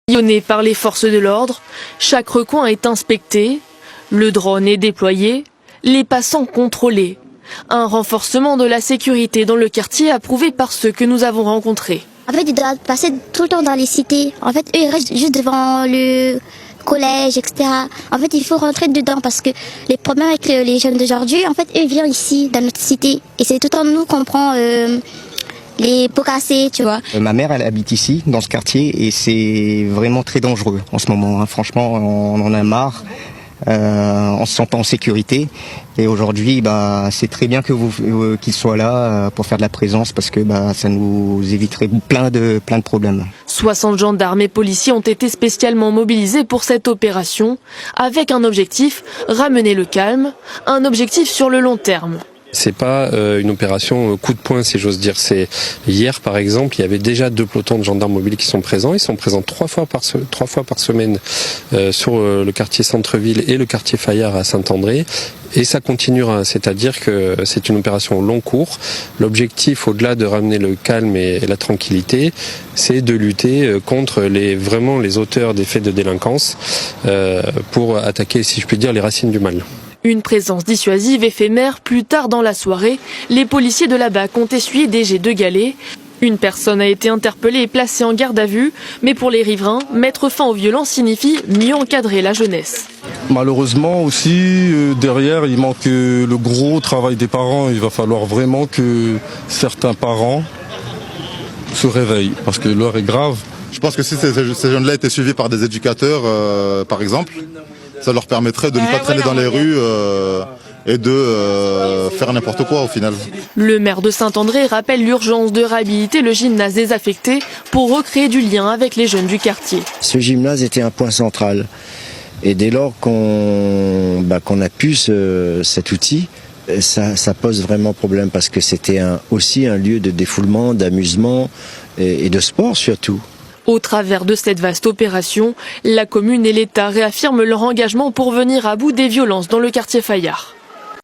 Sillonné par les forces de l'ordre, chaque recoin est inspecté, le drone est déployé, les passants contrôlés. Un renforcement de la sécurité dans le quartier approuvé par ceux que nous avons rencontrés. En fait, ils doivent passer tout le temps dans les cités. En fait, eux, ils restent juste devant le collège, etc. En fait, il faut rentrer dedans parce que les problèmes avec les jeunes d'aujourd'hui, en fait, eux viennent ici, dans notre cité. Et c'est tout le temps nous qu'on prend les pots cassés, tu vois. Ma mère, elle habite ici, dans ce quartier, et c'est vraiment très dangereux en ce moment. Franchement, on en a marre. On se sent pas en sécurité, et aujourd'hui c'est très bien que qu'il soit là pour faire de la présence, parce que ça nous éviterait plein de problèmes. 60 gendarmes et policiers ont été spécialement mobilisés pour cette opération, avec un objectif, ramener le calme, un objectif sur le long terme. C'est pas une opération coup de poing, si j'ose dire. C'est hier, par exemple, il y avait déjà 2 pelotons de gendarmes mobiles qui sont présents. Ils sont présents 3 fois par semaine sur le quartier Centre-Ville et le quartier Fayard à Saint-André. Et ça continuera, c'est-à-dire que c'est une opération au long cours. L'objectif, au-delà de ramener le calme et la tranquillité, c'est de lutter contre les auteurs des faits de délinquance pour attaquer, si je puis dire, les racines du mal. Une présence dissuasive éphémère. Plus tard dans la soirée, les policiers de la BAC ont essuyé des jets de galets. Une personne a été interpellée et placée en garde à vue. Mais pour les riverains, mettre fin aux violences signifie mieux encadrer la jeunesse. Malheureusement aussi, derrière, il manque le gros travail des parents. Il va falloir vraiment que certains parents se réveillent, parce que l'heure est grave. Je pense que si ces jeunes-là étaient suivis par des éducateurs, par exemple, ça leur permettrait de ne pas traîner dans les rues et de faire n'importe quoi au final. Le maire de Saint-André rappelle l'urgence de réhabiliter le gymnase désaffecté pour recréer du lien avec les jeunes du quartier. Ce gymnase était un point central. Et dès lors qu'on a pu cet outil, ça pose vraiment problème, parce que c'était aussi un lieu de défoulement, d'amusement et de sport surtout. Au travers de cette vaste opération, la commune et l'État réaffirment leur engagement pour venir à bout des violences dans le quartier Fayard.